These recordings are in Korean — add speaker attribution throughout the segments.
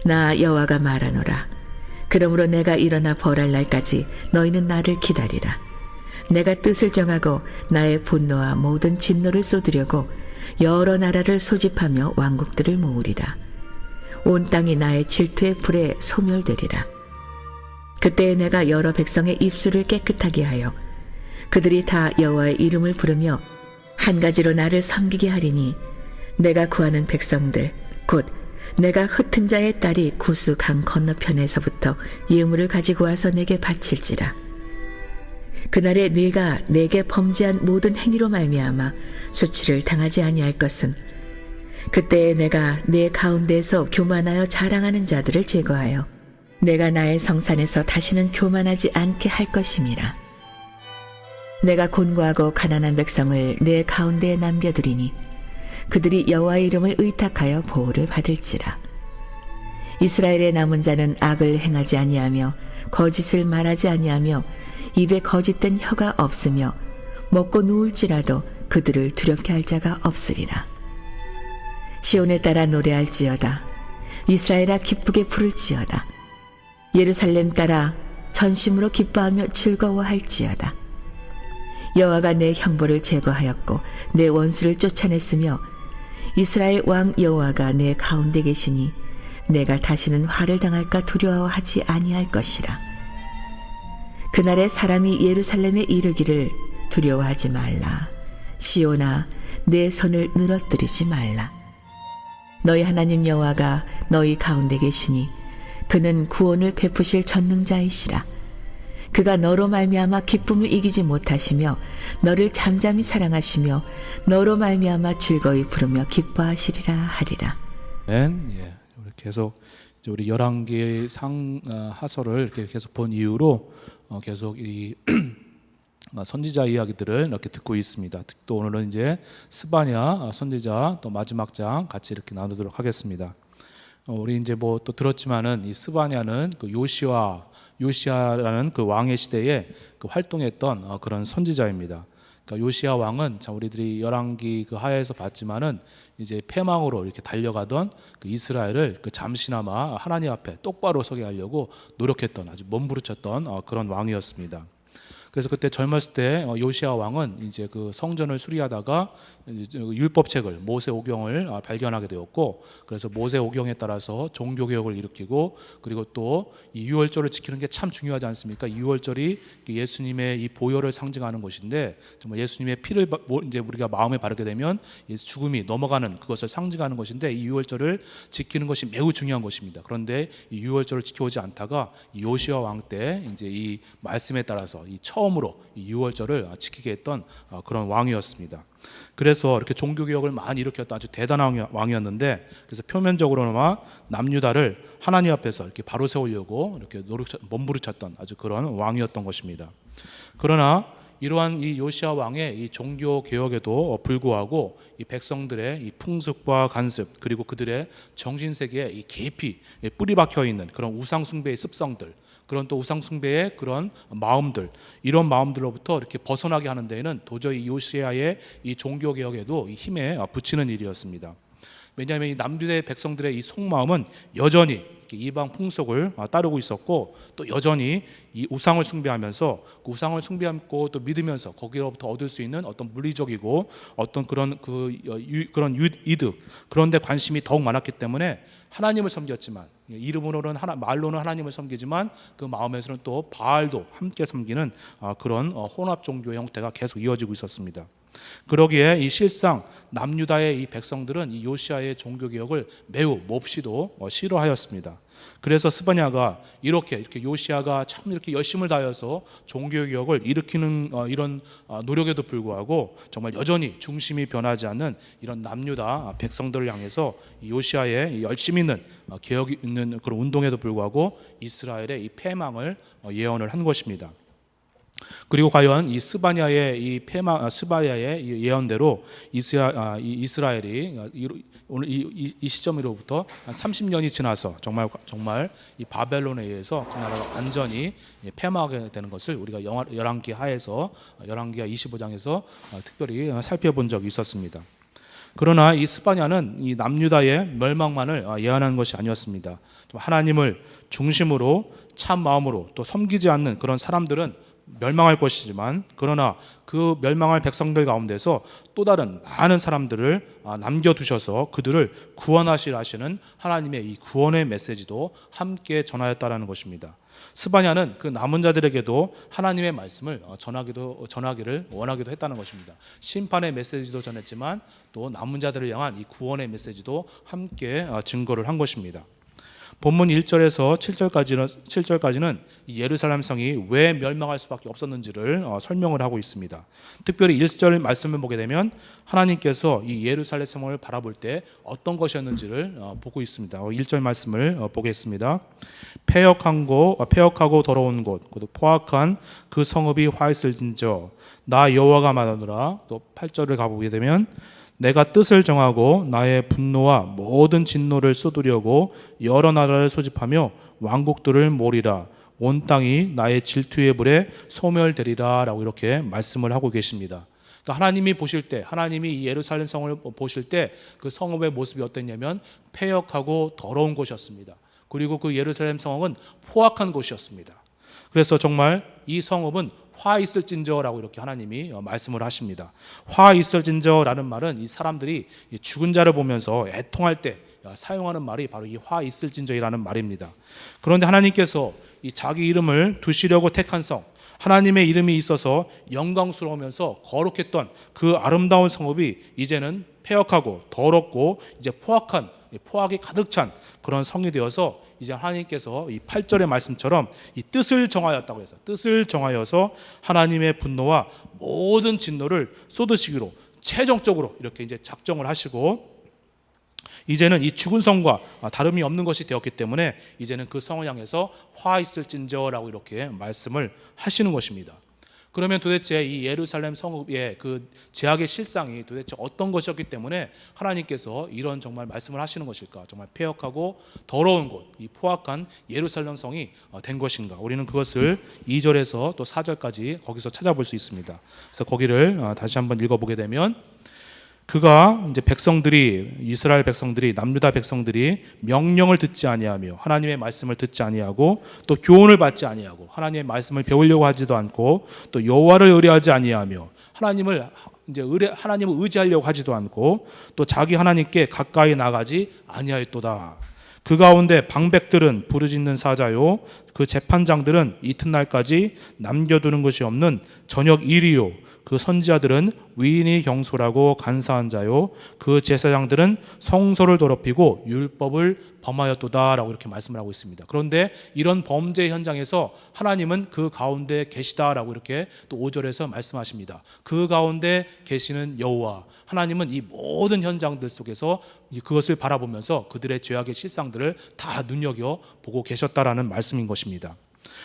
Speaker 1: 나 여호와가 말하노라. 그러므로 내가 일어나 벌할 날까지 너희는 나를 기다리라. 내가 뜻을 정하고 나의 분노와 모든 진노를 쏟으려고 여러 나라를 소집하며 왕국들을 모으리라. 온 땅이 나의 질투의 불에 소멸되리라. 그때에 내가 여러 백성의 입술을 깨끗하게 하여 그들이 다 여호와의 이름을 부르며 한 가지로 나를 섬기게 하리니 내가 구하는 백성들 곧 내가 흩은 자의 딸이 구스 강 건너편에서부터 예물을 가지고 와서 내게 바칠지라. 그날에 네가 내게 범죄한 모든 행위로 말미암아 수치를 당하지 아니할 것은 그때에 내가 내 가운데에서 교만하여 자랑하는 자들을 제거하여 내가 나의 성산에서 다시는 교만하지 않게 할 것임이라. 내가 곤고하고 가난한 백성을 내 가운데에 남겨두리니 그들이 여호와의 이름을 의탁하여 보호를 받을지라. 이스라엘의 남은 자는 악을 행하지 아니하며 거짓을 말하지 아니하며 입에 거짓된 혀가 없으며 먹고 누울지라도 그들을 두렵게 할 자가 없으리라. 시온에 따라 노래할지어다. 이스라엘아 기쁘게 부를지어다. 예루살렘 따라 전심으로 기뻐하며 즐거워할지어다. 여호와가 내 형벌을 제거하였고 내 원수를 쫓아냈으며 이스라엘 왕 여호와가 내 가운데 계시니 내가 다시는 화를 당할까 두려워하지 아니할 것이라. 그날에 사람이 예루살렘에 이르기를 두려워하지 말라. 시온아 내 손을 늘어뜨리지 말라. 너희 하나님 여호와가 너희 가운데 계시니 그는 구원을 베푸실 전능자이시라. 그가 너로 말미암아 기쁨을 이기지 못하시며 너를 잠잠히 사랑하시며 너로 말미암아 즐거이 부르며 기뻐하시리라 하리라.
Speaker 2: 예, 우리 계속 우리 열왕기 하서를 이렇게 계속 본 이후로 계속 이 선지자 이야기들을 이렇게 듣고 있습니다. 또 오늘은 이제 스바냐 선지자 또 마지막 장 같이 이렇게 나누도록 하겠습니다. 우리 이제 뭐 또 들었지만은 이 스바냐는 그 요시아라는 그 왕의 시대에 그 활동했던 그런 선지자입니다. 그러니까 요시아 왕은 참 우리들이 열왕기 그 하에서 봤지만은 이제 패망으로 이렇게 달려가던 그 이스라엘을 그 잠시나마 하나님 앞에 똑바로 서게 하려고 노력했던 아주 몸부림쳤던 그런 왕이었습니다. 그래서 그때 젊었을 때 요시아 왕은 이제 그 성전을 수리하다가 율법책을 모세오경을 발견하게 되었고, 그래서 모세오경에 따라서 종교개혁을 일으키고, 그리고 또 이 유월절을 지키는 게 참 중요하지 않습니까? 이 유월절이 예수님의 이 보혈을 상징하는 것인데, 정말 예수님의 피를 이제 우리가 마음에 바르게 되면 죽음이 넘어가는 그것을 상징하는 것인데, 이 유월절을 지키는 것이 매우 중요한 것입니다. 그런데 이 유월절을 지켜오지 않다가 이 요시아 왕 때 이제 이 말씀에 따라서 이 처음으로 이 유월절을 지키게 했던 그런 왕이었습니다. 그래서 이렇게 종교개혁을 많이 일으켰던 아주 대단한 왕이었는데, 그래서 표면적으로나마 남유다를 하나님 앞에서 이렇게 바로 세우려고 이렇게 몸부림쳤던 아주 그런 왕이었던 것입니다. 그러나 이러한 이 요시아 왕의 이 종교 개혁에도 불구하고 이 백성들의 이 풍습과 간습, 그리고 그들의 정신 세계에 이 깊이 뿌리 박혀 있는 그런 우상 숭배의 습성들, 그런 또 우상 숭배의 그런 마음들, 이런 마음들로부터 이렇게 벗어나게 하는 데에는 도저히 요시아의 이 종교 개혁에도 이 힘에 붙이는 일이었습니다. 왜냐하면 이 남유다의 백성들의 이 속마음은 여전히 이방 풍속을 따르고 있었고, 또 여전히 이 우상을 숭배하면서 그 우상을 숭배하고 또 믿으면서 거기로부터 얻을 수 있는 어떤 물리적이고 어떤 그런 그런 이득, 그런 데 관심이 더욱 많았기 때문에 하나님을 섬겼지만, 이름으로는 말로는 하나님을 섬기지만 그 마음에서는 또 바알도 함께 섬기는 그런 혼합 종교 형태가 계속 이어지고 있었습니다. 그러기에 이 실상 남유다의 이 백성들은 이 요시아의 종교 개혁을 매우 몹시도 싫어하였습니다. 그래서 스바냐가 이렇게 요시아가 참 이렇게 열심을 다해서 종교개혁을 일으키는 이런 노력에도 불구하고 정말 여전히 중심이 변하지 않는 이런 남유다 백성들을 향해서 이 요시아의 열심 있는 개혁이 있는 그런 운동에도 불구하고 이스라엘의 이 패망을 예언을 한 것입니다. 그리고 과연 이 스바냐의 이 예언대로 이스라엘이 오늘 이 시점으로부터 한 30년이 지나서 정말 이 바벨론에 의해서 그 나라가 완전히 패망하게 되는 것을 우리가 열왕기 하에서 열왕기하 25장에서 특별히 살펴본 적이 있었습니다. 그러나 이 스바냐는 이 남유다의 멸망만을 예언한 것이 아니었습니다. 하나님을 중심으로 참 마음으로 또 섬기지 않는 그런 사람들은 멸망할 것이지만, 그러나 그 멸망할 백성들 가운데서 또 다른 많은 사람들을 남겨두셔서 그들을 구원하시라 하시는 하나님의 이 구원의 메시지도 함께 전하였다라는 것입니다. 스바냐는 그 남은 자들에게도 하나님의 말씀을 전하기를 원하기도 했다는 것입니다. 심판의 메시지도 전했지만 또 남은 자들을 향한 이 구원의 메시지도 함께 증거를 한 것입니다. 본문 1절에서 7절까지는 이 예루살렘 성이 왜 멸망할 수밖에 없었는지를 설명을 하고 있습니다. 특별히 1절 말씀을 보게 되면 하나님께서 이 예루살렘 성을 바라볼 때 어떤 것이었는지를 보고 있습니다. 1절 말씀을 보겠습니다. 폐역하고 더러운 곳, 포악한 그 성읍이 화했을진저 나 여호와가 말하노라. 또 8절을 가보게 되면 내가 뜻을 정하고 나의 분노와 모든 진노를 쏟으려고 여러 나라를 소집하며 왕국들을 몰이라. 온 땅이 나의 질투의 불에 소멸되리라 라고 이렇게 말씀을 하고 계십니다. 그러니까 하나님이 보실 때, 하나님이 이 예루살렘 성을 보실 때 그 성읍의 모습이 어땠냐면 패역하고 더러운 곳이었습니다. 그리고 그 예루살렘 성은 포악한 곳이었습니다. 그래서 정말 이 성읍은 화 있을진저라고 이렇게 하나님이 말씀을 하십니다. 화 있을진저라는 말은 이 사람들이 죽은 자를 보면서 애통할 때 사용하는 말이 바로 이 화 있을진저이라는 말입니다. 그런데 하나님께서 이 자기 이름을 두시려고 택한 성, 하나님의 이름이 있어서 영광스러우면서 거룩했던 그 아름다운 성읍이 이제는 폐역하고 더럽고 이제 포악이 가득 찬 그런 성이 되어서 이제 하나님께서 이 8절의 말씀처럼 이 뜻을 정하였다고 해서 뜻을 정하여서 하나님의 분노와 모든 진노를 쏟으시기로 최종적으로 이렇게 이제 작정을 하시고, 이제는 이 죽은 성과 다름이 없는 것이 되었기 때문에 이제는 그 성을 향해서 화 있을진저라고 이렇게 말씀을 하시는 것입니다. 그러면 도대체 이 예루살렘 성읍의 그 제약의 실상이 도대체 어떤 것이었기 때문에 하나님께서 이런 정말 말씀을 하시는 것일까? 정말 폐역하고 더러운 곳, 이 포악한 예루살렘 성이 된 것인가? 우리는 그것을 2절에서 또 4절까지 거기서 찾아볼 수 있습니다. 그래서 거기를 다시 한번 읽어보게 되면, 그가 이제 이스라엘 백성들이 남유다 백성들이 명령을 듣지 아니하며 하나님의 말씀을 듣지 아니하고 또 교훈을 받지 아니하고 하나님의 말씀을 배우려고 하지도 않고 또 여호와를 의뢰하지 아니하며 하나님을 의지하려고 하지도 않고 또 자기 하나님께 가까이 나가지 아니하였도다. 그 가운데 방백들은 부르짖는 사자요, 그 재판장들은 이튿날까지 남겨두는 것이 없는 저녁 일이요, 그 선지자들은 위인이 경솔하고 간사한 자요, 그 제사장들은 성소를 더럽히고 율법을 범하였도다라고 이렇게 말씀을 하고 있습니다. 그런데 이런 범죄 현장에서 하나님은 그 가운데 계시다라고 이렇게 또 5절에서 말씀하십니다. 그 가운데 계시는 여호와 하나님은 이 모든 현장들 속에서 그것을 바라보면서 그들의 죄악의 실상들을 다 눈여겨보고 계셨다라는 말씀인 것입니다.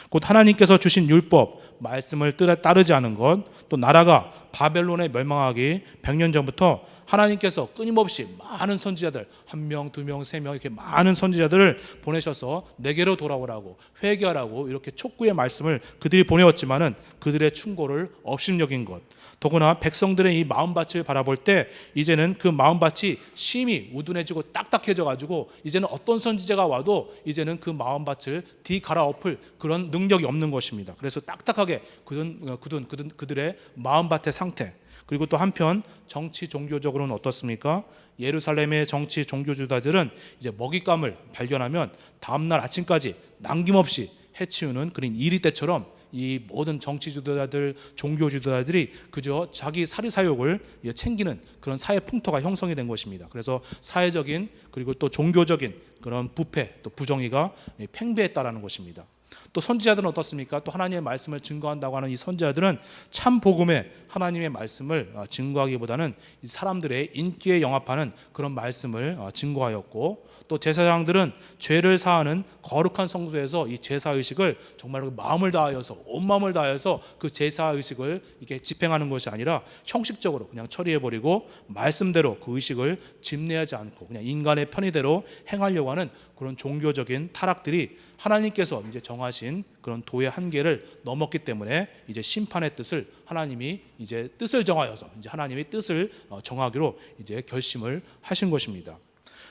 Speaker 2: 곧 하나님께서 주신 율법 말씀을 따르지 않은 것, 또 나라가 바벨론에 멸망하기 100년 전부터 하나님께서 끊임없이 많은 선지자들, 1명, 2명, 3명 이렇게 많은 선지자들을 보내셔서 내게로 돌아오라고 회개하라고 이렇게 촉구의 말씀을 그들이 보내었지만은 그들의 충고를 업신여긴 것, 더구나 백성들의 이 마음밭을 바라볼 때 이제는 그 마음밭이 심히 우둔해지고 딱딱해져 가지고 이제는 어떤 선지자가 와도 이제는 그 마음밭을 갈아엎을 그런 능력이 없는 것입니다. 그래서 딱딱하게 그들의 마음밭의 상태, 그리고 또 한편 정치 종교적으로는 어떻습니까? 예루살렘의 정치 종교주다들은 이제 먹잇감을 발견하면 다음날 아침까지 남김없이 해치우는 그런 이리 때처럼 이 모든 정치 지도자들, 종교 지도자들이 그저 자기 사리사욕을 챙기는 그런 사회 풍토가 형성이 된 것입니다. 그래서 사회적인 그리고 또 종교적인 그런 부패 또 부정의가 팽배했다라는 것입니다. 또 선지자들은 어떻습니까? 또 하나님의 말씀을 증거한다고 하는 이 선지자들은 참 복음의 하나님의 말씀을 증거하기보다는 이 사람들의 인기에 영합하는 그런 말씀을 증거하였고, 또 제사장들은 죄를 사하는 거룩한 성소에서 이 제사 의식을 정말 마음을 다하여서 온 마음을 다하여서 그 제사 의식을 이렇게 집행하는 것이 아니라 형식적으로 그냥 처리해버리고 말씀대로 그 의식을 집례하지 않고 그냥 인간의 편의대로 행하려고 하는 그런 종교적인 타락들이 하나님께서 이제 정하신 그런 도의 한계를 넘었기 때문에 이제 심판의 뜻을 하나님이 이제 뜻을 정하여서 이제 하나님의 뜻을 정하기로 이제 결심을 하신 것입니다.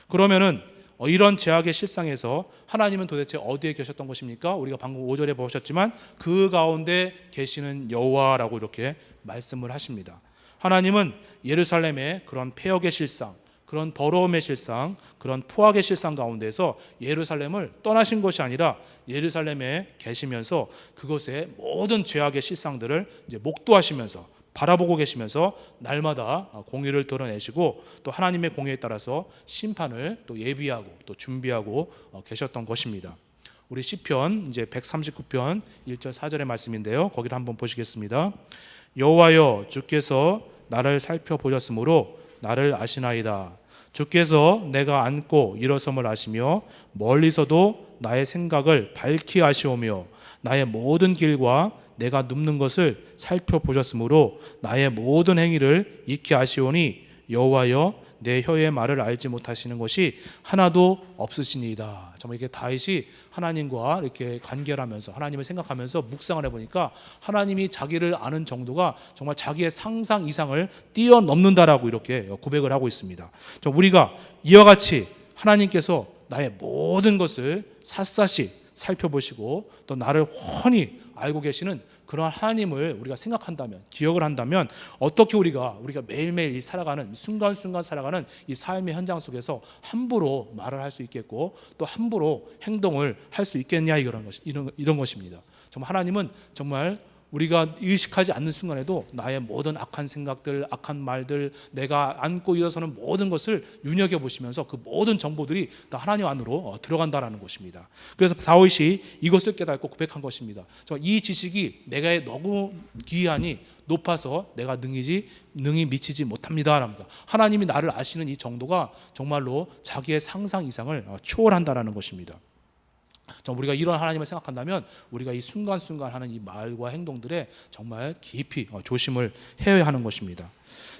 Speaker 2: 그러면은 이런 죄악의 실상에서 하나님은 도대체 어디에 계셨던 것입니까? 우리가 방금 5절에 보셨지만 그 가운데 계시는 여호와라고 이렇게 말씀을 하십니다. 하나님은 예루살렘의 그런 폐역의 실상, 그런 더러움의 실상, 그런 포악의 실상 가운데서 예루살렘을 떠나신 것이 아니라 예루살렘에 계시면서 그것의 모든 죄악의 실상들을 이제 목도하시면서 바라보고 계시면서 날마다 공의를 드러내시고 또 하나님의 공의에 따라서 심판을 또 예비하고 또 준비하고 계셨던 것입니다. 우리 시편 이제 139편 1절 4절의 말씀인데요. 거기를 한번 보시겠습니다. 여호와여 주께서 나를 살펴보셨으므로 나를 아시나이다. 주께서 내가 앉고 일어섬을 아시며 멀리서도 나의 생각을 밝히 아시오며 나의 모든 길과 내가 눕는 것을 살펴보셨으므로 나의 모든 행위를 익히 아시오니 여호와여 내 혀의 말을 알지 못하시는 것이 하나도 없으시니이다. 정말 이게 다윗이 하나님과 이렇게 관계를 하면서 하나님을 생각하면서 묵상을 해보니까 하나님이 자기를 아는 정도가 정말 자기의 상상 이상을 뛰어넘는다라고 이렇게 고백을 하고 있습니다. 우리가 이와 같이 하나님께서 나의 모든 것을 샅샅이 살펴보시고 또 나를 훤히 알고 계시는 그런 하나님을 우리가 생각한다면, 기억을 한다면 어떻게 우리가 매일매일 살아가는 순간순간 살아가는 이 삶의 현장 속에서 함부로 말을 할 수 있겠고 또 함부로 행동을 할 수 있겠냐 이런 것입니다. 정말 하나님은 정말 우리가 의식하지 않는 순간에도 나의 모든 악한 생각들, 악한 말들, 내가 안고 일어서는 모든 것을 눈여겨보시면서 그 모든 정보들이 다 하나님 안으로 들어간다는 것입니다. 그래서 다윗이 이것을 깨닫고 고백한 것입니다. 이 지식이 내가 너무 기이하니 높아서 내가 능히 미치지 못합니다. 하나님이 나를 아시는 이 정도가 정말로 자기의 상상 이상을 초월한다는 것입니다. 우리가 이런 하나님을 생각한다면 우리가 이 순간순간 하는 이 말과 행동들에 정말 깊이 조심을 해야 하는 것입니다.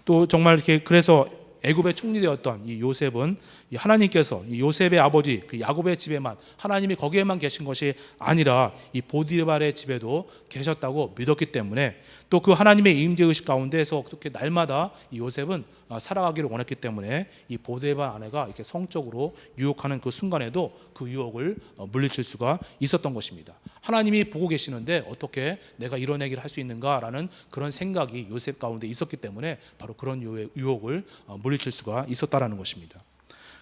Speaker 2: 또 정말 이렇게 그래서 애굽의 총리되었던 이 요셉은 이 하나님께서 이 요셉의 아버지 그 야곱의 집에만 하나님이 거기에만 계신 것이 아니라 이 보디발의 집에도 계셨다고 믿었기 때문에 또 그 하나님의 임재의식 가운데에서 그렇게 날마다 이 요셉은 살아가기를 원했기 때문에 이 보디발 아내가 이렇게 성적으로 유혹하는 그 순간에도 그 유혹을 물리칠 수가 있었던 것입니다. 하나님이 보고 계시는데 어떻게 내가 이런 얘기를 할 수 있는가라는 그런 생각이 요셉 가운데 있었기 때문에 바로 그런 유혹을 물리칠 수가 있었다라는 것입니다.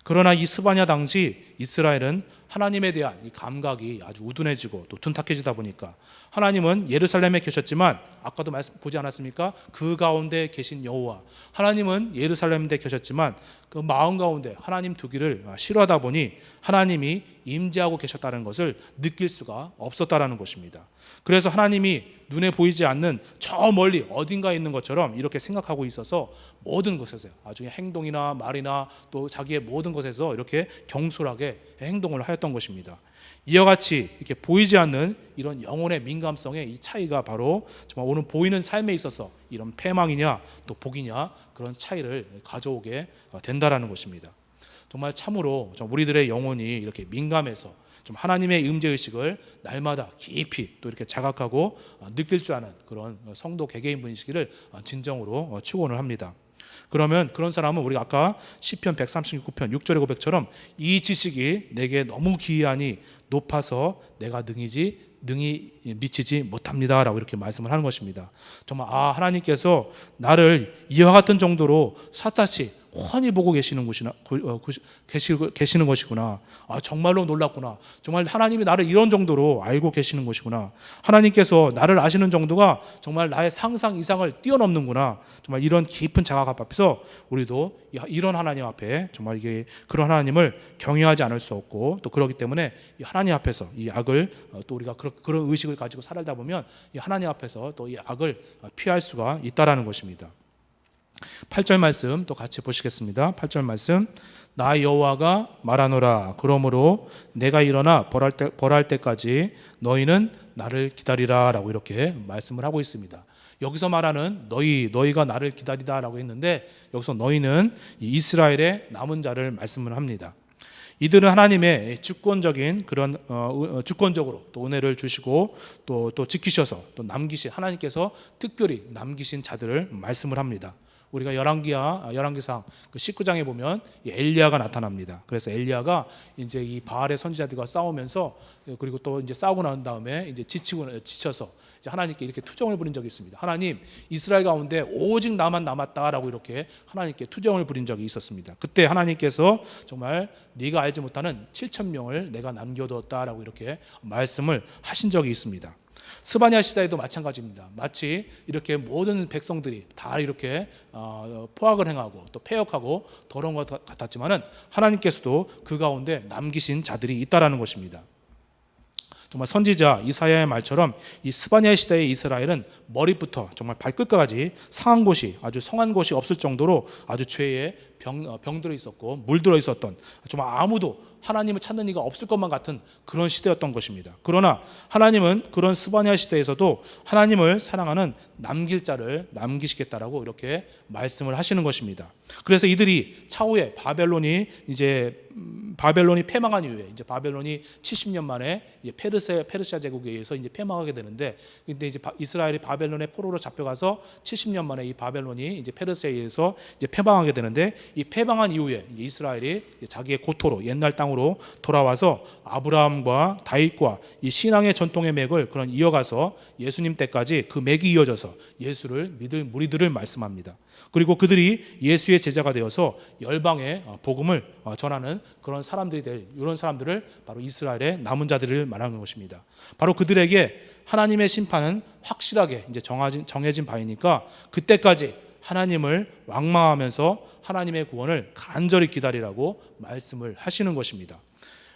Speaker 2: 그러나 이 스바냐 당시 이스라엘은 하나님에 대한 이 감각이 아주 우둔해지고 또 둔탁해지다 보니까 하나님은 예루살렘에 계셨지만 아까도 보지 않았습니까? 그 가운데 계신 여호와 하나님은 예루살렘에 계셨지만 그 마음 가운데 하나님 두기를 싫어하다 보니 하나님이 임재하고 계셨다는 것을 느낄 수가 없었다라는 것입니다. 그래서 하나님이 눈에 보이지 않는 저 멀리 어딘가에 있는 것처럼 이렇게 생각하고 있어서 모든 것에서 나중에 행동이나 말이나 또 자기의 모든 것에서 이렇게 경솔하게 행동을 하였던 것입니다. 이와 같이 이렇게 보이지 않는 이런 영혼의 민감성의 이 차이가 바로 정말 오늘 보이는 삶에 있어서 이런 패망이냐 또 복이냐 그런 차이를 가져오게 된다라는 것입니다. 정말 참으로 우리들의 영혼이 이렇게 민감해서 좀 하나님의 임재의식을 날마다 깊이 또 이렇게 자각하고 느낄 줄 아는 그런 성도 개개인 분이시기를 진정으로 축원을 합니다. 그러면 그런 사람은 우리가 아까 시편 139편 6절의 고백처럼 이 지식이 내게 너무 기이하니 높아서 내가 능히 미치지 못합니다 라고 이렇게 말씀을 하는 것입니다. 정말 하나님께서 나를 이와 같은 정도로 샅샅이 훤히 보고 계시는 계시는 것이구나. 정말로 놀랍구나. 정말 하나님이 나를 이런 정도로 알고 계시는 것이구나. 하나님께서 나를 아시는 정도가 정말 나의 상상 이상을 뛰어넘는구나. 정말 이런 깊은 자각 앞에서 우리도 이런 하나님 앞에 정말 이게 그런 하나님을 경외하지 않을 수 없고, 또 그렇기 때문에 이 하나님 앞에서 이 악을 또 우리가 그런 의식을 가지고 살다 보면 이 하나님 앞에서 또 이 악을 피할 수가 있다라는 것입니다. 8절 말씀 또 같이 보시겠습니다. 8절 말씀, 나 여호와가 말하노라. 그러므로 내가 일어나 벌할 때까지 너희는 나를 기다리라 라고 이렇게 말씀을 하고 있습니다. 여기서 말하는 너희가 나를 기다리다라고 했는데, 여기서 너희는 이스라엘의 남은 자를 말씀을 합니다. 이들은 하나님의 주권적인 그런 주권적으로 또 은혜를 주시고 또 지키셔서 또 하나님께서 특별히 남기신 자들을 말씀을 합니다. 우리가 열왕기상 그 19장에 보면 엘리야가 나타납니다. 그래서 엘리야가 이제 이 바알의 선지자들과 싸우면서, 그리고 또 이제 싸우고 난 다음에 이제 지쳐서 이제 하나님께 이렇게 투정을 부린 적이 있습니다. 하나님, 이스라엘 가운데 오직 나만 남았다라고 이렇게 하나님께 투정을 부린 적이 있었습니다. 그때 하나님께서 정말 네가 알지 못하는 7,000명을 내가 남겨두었다라고 이렇게 말씀을 하신 적이 있습니다. 스바냐 시대에도 마찬가지입니다. 마치 이렇게 모든 백성들이 다 이렇게 포악을 행하고 또 패역하고 더러운 것 같았지만은 하나님께서도 그 가운데 남기신 자들이 있다라는 것입니다. 정말 선지자 이사야의 말처럼 이 스바냐 시대의 이스라엘은 머리부터 정말 발끝까지 상한 곳이, 아주 성한 곳이 없을 정도로 아주 죄에 병들어 있었고 물들어 있었던, 정말 아무도 하나님을 찾는 이가 없을 것만 같은 그런 시대였던 것입니다. 그러나 하나님은 그런 스바냐 시대에서도 하나님을 사랑하는 남길 자를 남기시겠다라고 이렇게 말씀을 하시는 것입니다. 그래서 이들이 차후에 바벨론이 패망한 이후에, 이제 바벨론이 70년 만에 페르시아 제국에 의해서 이제 패망하게 되는데, 근데 이제 이스라엘이 바벨론의 포로로 잡혀가서 70년 만에 이 바벨론이 이제 페르시아에 의해서 이제 패망하게 되는데, 이 패망한 이후에 이제 이스라엘이 자기의 고토로 옛날 땅으로 돌아와서 아브라함과 다윗과 이 신앙의 전통의 맥을 그런 이어가서 예수님 때까지 그 맥이 이어져서 예수를 믿을 무리들을 말씀합니다. 그리고 그들이 예수의 제자가 되어서 열방의 복음을 전하는 그런 사람들이 될, 이런 사람들을 바로 이스라엘의 남은 자들을 말하는 것입니다. 바로 그들에게 하나님의 심판은 확실하게 이제 정해진 바이니까 그때까지 하나님을 왕망하면서 하나님의 구원을 간절히 기다리라고 말씀을 하시는 것입니다.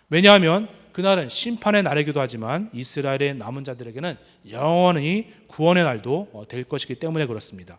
Speaker 2: 왜냐하면 그날은 심판의 날이기도 하지만 이스라엘의 남은 자들에게는 영원히 구원의 날도 될 것이기 때문에 그렇습니다.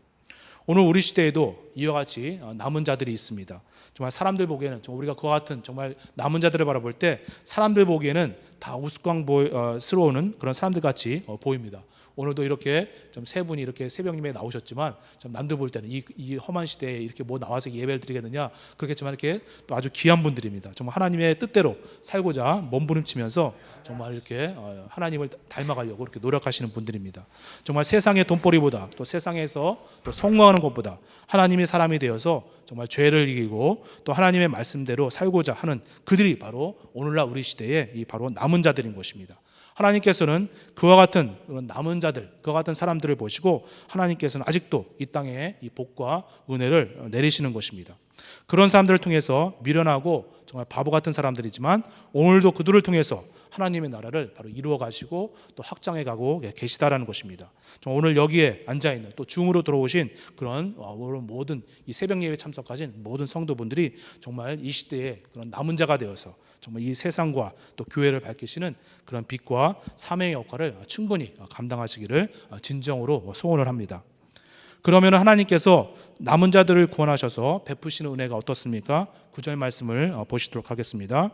Speaker 2: 오늘 우리 시대에도 이와 같이 남은 자들이 있습니다. 정말 사람들 보기에는, 우리가 그와 같은 정말 남은 자들을 바라볼 때 사람들 보기에는 다 우스꽝스러운 그런 사람들 같이 보입니다. 오늘도 이렇게 좀 세 분이 이렇게 새벽 예배에 나오셨지만, 좀 남들 볼 때는 이 험한 시대에 이렇게 뭐 나와서 예배를 드리겠느냐 그렇겠지만, 이렇게 또 아주 귀한 분들입니다. 정말 하나님의 뜻대로 살고자 몸부림치면서 정말 이렇게 하나님을 닮아가려고 이렇게 노력하시는 분들입니다. 정말 세상의 돈벌이보다, 또 세상에서 또 성공하는 것보다 하나님의 사람이 되어서 정말 죄를 이기고 또 하나님의 말씀대로 살고자 하는 그들이 바로 오늘날 우리 시대의 이 바로 남은 자들인 것입니다. 하나님께서는 그와 같은 그런 남은 자들, 그와 같은 사람들을 보시고 하나님께서는 아직도 이 땅에 이 복과 은혜를 내리시는 것입니다. 그런 사람들을 통해서 미련하고 정말 바보 같은 사람들이지만 오늘도 그들을 통해서 하나님의 나라를 바로 이루어 가시고 또 확장해 가고 계시다라는 것입니다. 오늘 여기에 앉아 있는 또 중으로 들어오신 그런 모든 이 새벽 예배 참석하신 모든 성도분들이 정말 이 시대에 그런 남은 자가 되어서 정말 이 세상과 또 교회를 밝히시는 그런 빛과 사명의 역할을 충분히 감당하시기를 진정으로 소원을 합니다. 그러면 하나님께서 남은 자들을 구원하셔서 베푸시는 은혜가 어떻습니까? 9절 말씀을 보시도록 하겠습니다.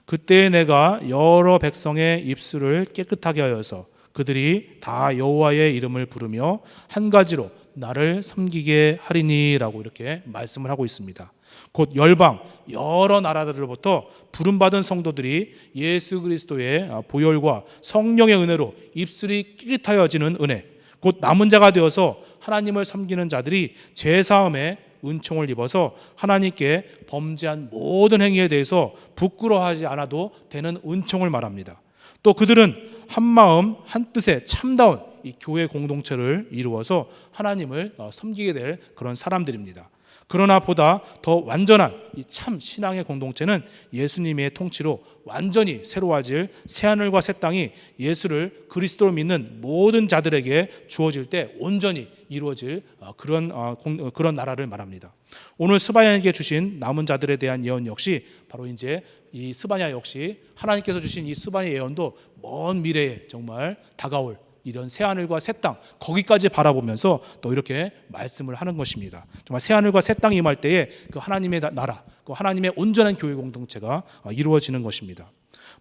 Speaker 2: 그때 내가 여러 백성의 입술을 깨끗하게 하여서 그들이 다 여호와의 이름을 부르며 한 가지로 나를 섬기게 하리니라고 이렇게 말씀을 하고 있습니다. 곧 열방 여러 나라들로부터 부름받은 성도들이 예수 그리스도의 보혈과 성령의 은혜로 입술이 깨끗하여지는 은혜, 곧 남은 자가 되어서 하나님을 섬기는 자들이 제사함의 은총을 입어서 하나님께 범죄한 모든 행위에 대해서 부끄러워하지 않아도 되는 은총을 말합니다. 또 그들은 한 마음 한 뜻에 참다운 이 교회 공동체를 이루어서 하나님을 섬기게 될 그런 사람들입니다. 그러나 보다 더 완전한 이 참 신앙의 공동체는 예수님의 통치로 완전히 새로워질 새하늘과 새 땅이 예수를 그리스도로 믿는 모든 자들에게 주어질 때 온전히 이루어질 그런 나라를 말합니다. 오늘 스바냐에게 주신 남은 자들에 대한 예언 역시 바로 이제 이 스바냐 역시 하나님께서 주신 이 스바냐 예언도 먼 미래에 정말 다가올 이런 새하늘과 새 땅 거기까지 바라보면서 또 이렇게 말씀을 하는 것입니다. 정말 새하늘과 새 땅이 임할 때에 그 하나님의 나라, 그 하나님의 온전한 교회 공동체가 이루어지는 것입니다.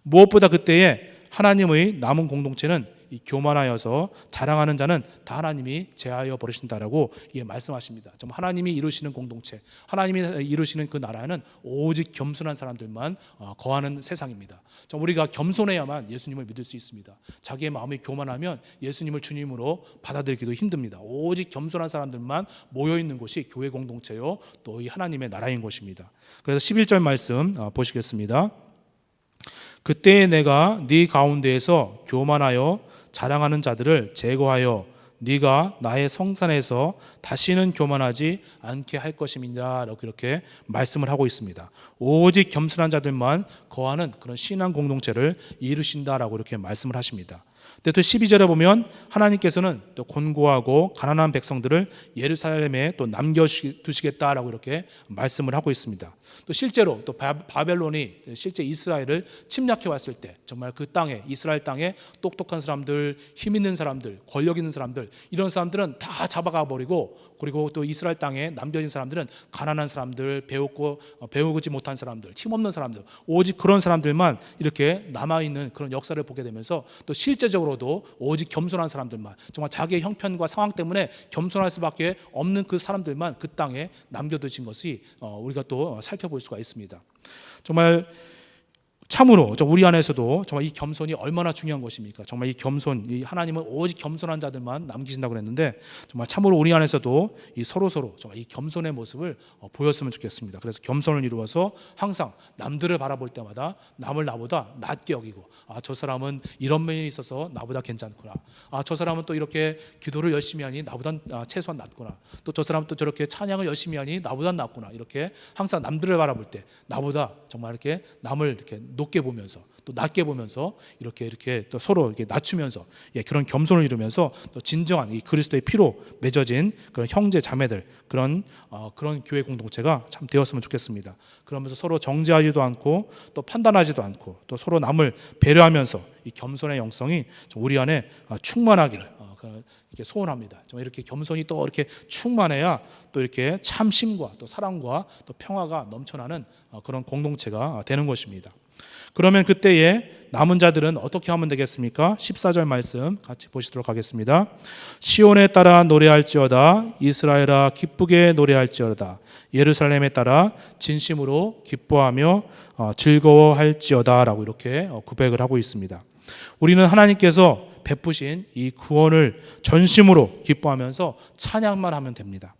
Speaker 2: 무엇보다 그때에 하나님의 남은 공동체는 이 교만하여서 자랑하는 자는 다 하나님이 제하여 버리신다라고 이게 말씀하십니다. 정말 하나님이 이루시는 공동체, 하나님이 이루시는 그 나라는 오직 겸손한 사람들만 거하는 세상입니다. 우리가 겸손해야만 예수님을 믿을 수 있습니다. 자기의 마음이 교만하면 예수님을 주님으로 받아들이기도 힘듭니다. 오직 겸손한 사람들만 모여 있는 곳이 교회 공동체요, 또 이 하나님의 나라인 것입니다. 그래서 11절 말씀 보시겠습니다. 그때에 내가 네 가운데에서 교만하여 자랑하는 자들을 제거하여 네가 나의 성산에서 다시는 교만하지 않게 할 것임이니라 라고 이렇게 말씀을 하고 있습니다. 오직 겸손한 자들만 거하는 그런 신앙 공동체를 이루신다라고 이렇게 말씀을 하십니다. 근데 또 12절에 보면 하나님께서는 또 곤고하고 가난한 백성들을 예루살렘에 또 남겨두시겠다라고 이렇게 말씀을 하고 있습니다. 또 실제로 또 바벨론이 실제 이스라엘을 침략해 왔을 때 정말 그 땅에, 이스라엘 땅에 똑똑한 사람들, 힘 있는 사람들, 권력 있는 사람들, 이런 사람들은 다 잡아가 버리고, 그리고 또 이스라엘 땅에 남겨진 사람들은 가난한 사람들, 배우지 못한 사람들, 힘없는 사람들, 오직 그런 사람들만 이렇게 남아있는 그런 역사를 보게 되면서 또 실제적으로도 오직 겸손한 사람들만, 정말 자기의 형편과 상황 때문에 겸손할 수밖에 없는 그 사람들만 그 땅에 남겨두신 것이 우리가 또 살펴볼 수가 있습니다. 정말 참으로 우리 안에서도 정말 이 겸손이 얼마나 중요한 것입니까? 정말 이 겸손, 이 하나님은 오직 겸손한 자들만 남기신다고 그랬는데 정말 참으로 우리 안에서도 이 서로 정말 이 겸손의 모습을 보였으면 좋겠습니다. 그래서 겸손을 이루어서 항상 남들을 바라볼 때마다 남을 나보다 낮게 여기고, 저 사람은 이런 면이 있어서 나보다 괜찮구나, 저 사람은 또 이렇게 기도를 열심히 하니 나보다 최소한 낫구나, 또 저 사람은 또 저렇게 찬양을 열심히 하니 나보다 낫구나, 이렇게 항상 남들을 바라볼 때 나보다 정말 이렇게 남을 이렇게 높게 보면서 또 낮게 보면서 이렇게 또 서로 이렇게 낮추면서 그런 겸손을 이루면서 또 진정한 이 그리스도의 피로 맺어진 그런 형제 자매들, 그런 교회 공동체가 참 되었으면 좋겠습니다. 그러면서 서로 정죄하지도 않고 또 판단하지도 않고 또 서로 남을 배려하면서 이 겸손의 영성이 우리 안에 충만하기를 이렇게 소원합니다. 정말 이렇게 겸손이 또 이렇게 충만해야 또 이렇게 참심과 또 사랑과 또 평화가 넘쳐나는 그런 공동체가 되는 것입니다. 그러면 그때에 남은 자들은 어떻게 하면 되겠습니까? 14절 말씀 같이 보시도록 하겠습니다. 시온에 따라 노래할지어다, 이스라엘아 기쁘게 노래할지어다, 예루살렘에 따라 진심으로 기뻐하며 즐거워할지어다 라고 이렇게 고백을 하고 있습니다. 우리는 하나님께서 베푸신 이 구원을 전심으로 기뻐하면서 찬양만 하면 됩니다.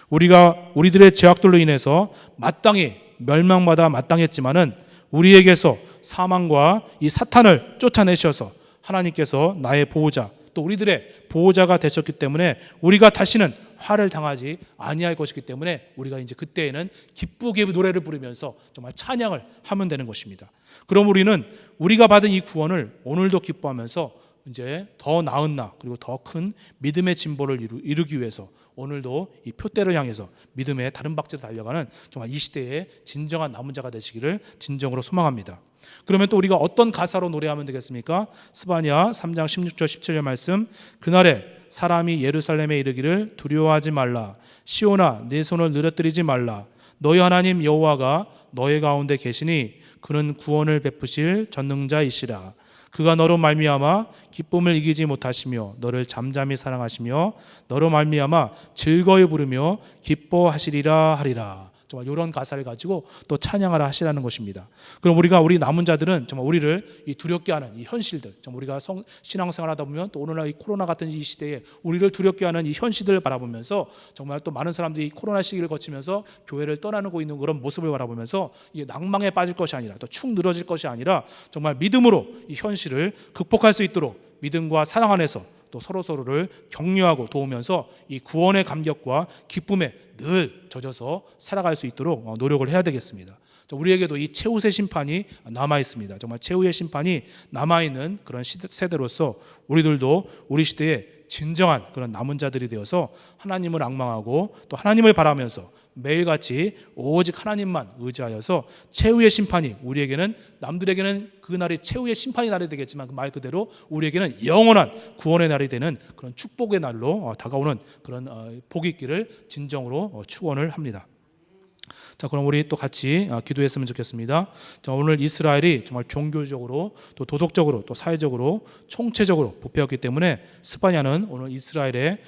Speaker 2: 우리들의 죄악들로 인해서 마땅히 멸망받아 마땅했지만은 우리에게서 사망과 이 사탄을 쫓아내셔서 하나님께서 나의 보호자, 또 우리들의 보호자가 되셨기 때문에 우리가 다시는 화를 당하지 아니할 것이기 때문에 우리가 이제 그때에는 기쁘게 노래를 부르면서 정말 찬양을 하면 되는 것입니다. 그럼 우리는 우리가 받은 이 구원을 오늘도 기뻐하면서 이제 더 나은 나, 그리고 더 큰 믿음의 진보를 이루기 위해서 오늘도 이 표대를 향해서 믿음의 다른 박제로 달려가는 정말 이 시대의 진정한 남은 자가 되시기를 진정으로 소망합니다. 그러면 또 우리가 어떤 가사로 노래하면 되겠습니까? 스바냐 3장 16절 17절 말씀, 그날에 사람이 예루살렘에 이르기를 두려워하지 말라, 시온아 내 손을 늘어뜨리지 말라, 너희 하나님 여호와가 너희 가운데 계시니 그는 구원을 베푸실 전능자이시라. 그가 너로 말미암아 기쁨을 이기지 못하시며 너를 잠잠히 사랑하시며 너로 말미암아 즐거이 부르며 기뻐하시리라 하리라. 정말 이런 가사를 가지고 또 찬양하라 하시라는 것입니다. 그럼 우리 남은 자들은 정말 우리를 이 두렵게 하는 이 현실들, 정말 우리가 신앙생활하다 보면 또 오늘날 이 코로나 같은 이 시대에 우리를 두렵게 하는 이 현실들을 바라보면서 정말 또 많은 사람들이 이 코로나 시기를 거치면서 교회를 떠나고 있는 그런 모습을 바라보면서 이게 낭망에 빠질 것이 아니라 또 축 늘어질 것이 아니라 정말 믿음으로 이 현실을 극복할 수 있도록 믿음과 사랑 안에서 또 서로서로를 격려하고 도우면서 이 구원의 감격과 기쁨에 늘 젖어서 살아갈 수 있도록 노력을 해야 되겠습니다. 우리에게도 이 최후의 심판이 남아 있습니다. 정말 최후의 심판이 남아 있는 그런 세대로서 우리들도 우리 시대에 진정한 그런 남은 자들이 되어서 하나님을 앙망하고 또 하나님을 바라면서 매일같이 오직 하나님만 의지하여서 최후의 심판이 우리에게는, 남들에게는 그날이 최후의 심판의 날이 되겠지만 그 말 그대로 우리에게는 영원한 구원의 날이 되는 그런 축복의 날로 다가오는 그런 복이 있기를 진정으로 축원을 합니다. 자, 그럼 우리 또 같이 기도했으면 좋겠습니다. 자, 오늘 이스라엘이 정말 종교적으로 또 도덕적으로 또 사회적으로 총체적으로 부패했기 때문에 스바냐는 오늘 이스라엘의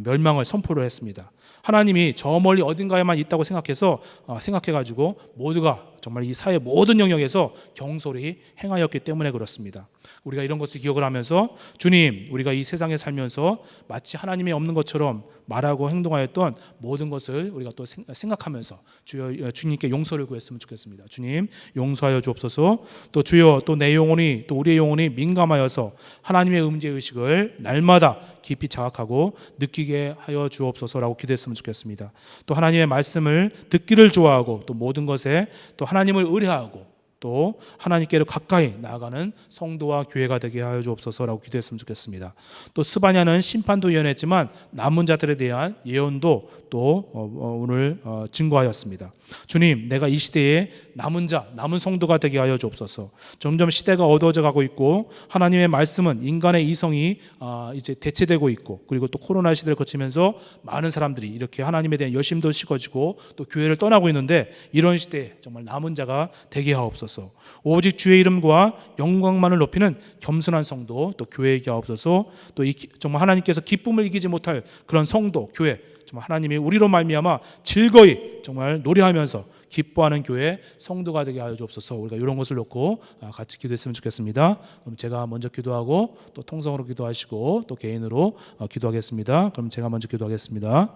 Speaker 2: 멸망을 선포를 했습니다. 하나님이 저 멀리 어딘가에만 있다고 생각해가지고 모두가 정말 이 사회 모든 영역에서 경솔히 행하였기 때문에 그렇습니다. 우리가 이런 것을 기억을 하면서 주님, 우리가 이 세상에 살면서 마치 하나님이 없는 것처럼 말하고 행동하였던 모든 것을 우리가 또 생각하면서 주님께 용서를 구했으면 좋겠습니다. 주님, 용서하여 주옵소서. 또 주여, 또 내 영혼이, 또 우리의 영혼이 민감하여서 하나님의 음재의식을 날마다 깊이 자각하고 느끼게 하여 주옵소서라고 기도했으면 좋겠습니다. 또 하나님의 말씀을 듣기를 좋아하고 또 모든 것에 또 하나님을 의뢰하고 또 하나님께로 가까이 나아가는 성도와 교회가 되게 하여 주옵소서라고 기도했으면 좋겠습니다. 또 스바냐는 심판도 예언했지만 남은 자들에 대한 예언도 또 오늘 증거하였습니다. 주님, 내가 이 시대에 남은 자, 남은 성도가 되게 하여 주옵소서. 점점 시대가 어두워져 가고 있고 하나님의 말씀은 인간의 이성이 이제 대체되고 있고, 그리고 또 코로나 시대를 거치면서 많은 사람들이 이렇게 하나님에 대한 열심도 식어지고 또 교회를 떠나고 있는데, 이런 시대에 정말 남은 자가 되게 하옵소서. 오직 주의 이름과 영광만을 높이는 겸손한 성도 또 교회에게 하옵소서. 또 정말 하나님께서 기쁨을 이기지 못할 그런 성도, 교회, 정말 하나님이 우리로 말미암아 즐거이 정말 노래하면서 기뻐하는 교회 성도가 되게 하여 주옵소서. 우리가 이런 것을 놓고 같이 기도했으면 좋겠습니다. 그럼 제가 먼저 기도하고 또 통성으로 기도하시고 또 개인으로 기도하겠습니다. 그럼 제가 먼저 기도하겠습니다.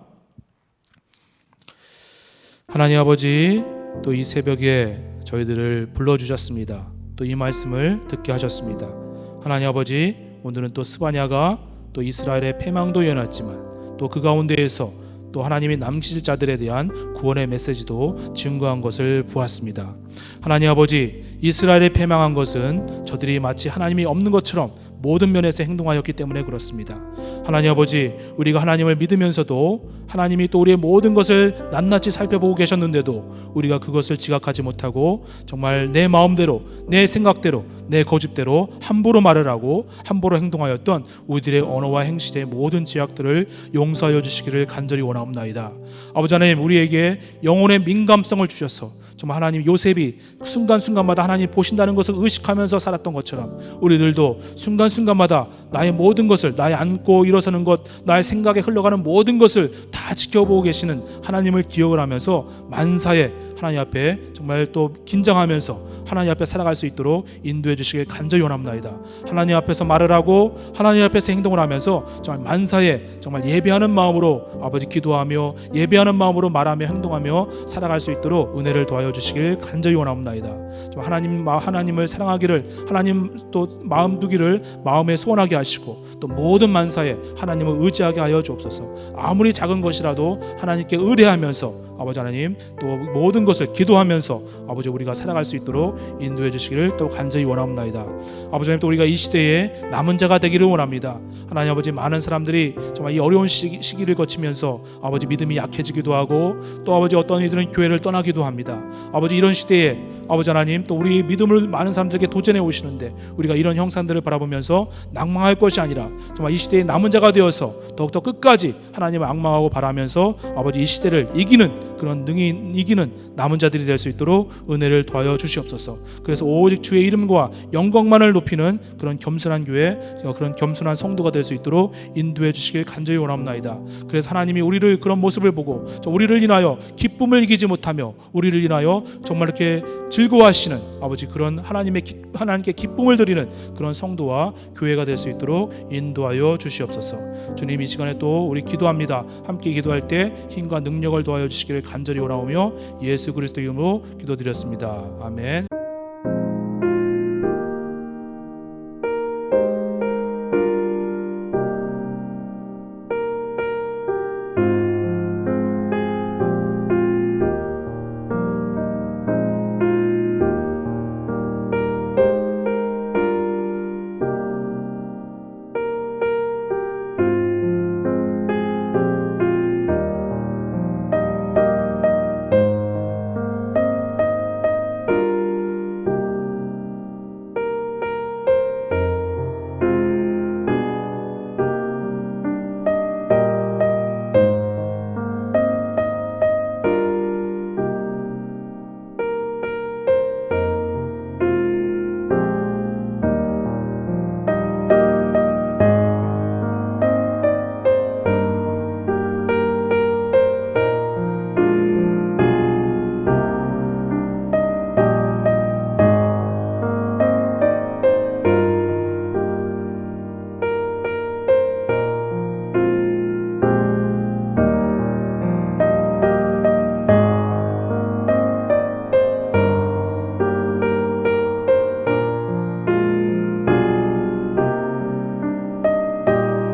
Speaker 2: 하나님 아버지, 또 이 새벽에 저희들을 불러주셨습니다. 또 이 말씀을 듣게 하셨습니다. 하나님 아버지, 오늘은 또 스바냐가 또 이스라엘의 패망도 예언했지만 또 그 가운데에서 또 하나님이 남기실 자들에 대한 구원의 메시지도 증거한 것을 보았습니다. 하나님 아버지, 이스라엘에 패망한 것은 저들이 마치 하나님이 없는 것처럼 모든 면에서 행동하였기 때문에 그렇습니다. 하나님 아버지, 우리가 하나님을 믿으면서도 하나님이 또 우리의 모든 것을 낱낱이 살펴보고 계셨는데도 우리가 그것을 지각하지 못하고 정말 내 마음대로, 내 생각대로, 내 고집대로 함부로 말을 하고 함부로 행동하였던 우리들의 언어와 행실의 모든 죄악들을 용서하여 주시기를 간절히 원하옵나이다. 아버지 하나님, 우리에게 영혼의 민감성을 주셔서 정말 하나님, 요셉이 순간순간마다 하나님 보신다는 것을 의식하면서 살았던 것처럼 우리들도 순간순간마다 나의 모든 것을, 나의 앉고 일어서는 것, 나의 생각에 흘러가는 모든 것을 다 지켜보고 계시는 하나님을 기억을 하면서 만사에 하나님 앞에 정말 또 긴장하면서 하나님 앞에 살아갈 수 있도록 인도해 주시길 간절히 원합니다. 하나님 앞에서 말을 하고 하나님 앞에서 행동을 하면서 정말 만사에 정말 예배하는 마음으로 아버지 기도하며 예배하는 마음으로 말하며 행동하며 살아갈 수 있도록 은혜를 도와여 주시길 간절히 원합니다. 하나님을 사랑하기를, 하나님 또 마음 두기를 마음에 소원하게 하시고 또 모든 만사에 하나님을 의지하게 하여 주옵소서. 아무리 작은 것이라도 하나님께 의뢰하면서 아버지 하나님 또 모든 것을 기도하면서 아버지 우리가 살아갈 수 있도록 인도해 주시기를 또 간절히 원합니다. 아버지 하나님, 또 우리가 이 시대에 남은 자가 되기를 원합니다. 하나님 아버지, 많은 사람들이 정말 이 어려운 시기를 거치면서 아버지 믿음이 약해지기도 하고 또 아버지 어떤 이들은 교회를 떠나기도 합니다. 아버지, 이런 시대에 아버지 하나님 또 우리 믿음을 많은 사람들에게 도전해 오시는데 우리가 이런 형상들을 바라보면서 낭망할 것이 아니라 정말 이 시대에 남은 자가 되어서 더욱더 끝까지 하나님을 앙망하고 바라면서 아버지 이 시대를 이기는 그런 능히 이기는 남은 자들이 될 수 있도록 은혜를 더하여 주시옵소서. 그래서 오직 주의 이름과 영광만을 높이는 그런 겸손한 교회, 그런 겸손한 성도가 될 수 있도록 인도해 주시길 간절히 원합니다. 그래서 하나님이 우리를 그런 모습을 보고 우리를 인하여 기쁨을 이기지 못하며 우리를 인하여 정말 이렇게 즐거워하시는 아버지 그런 하나님께 기쁨을 드리는 그런 성도와 교회가 될 수 있도록 인도하여 주시옵소서. 주님, 이 시간에 또 우리 기도합니다. 함께 기도할 때 힘과 능력을 도와여 주시기를 간절히 원하오며 예수 그리스도 이름으로 기도드렸습니다. 아멘.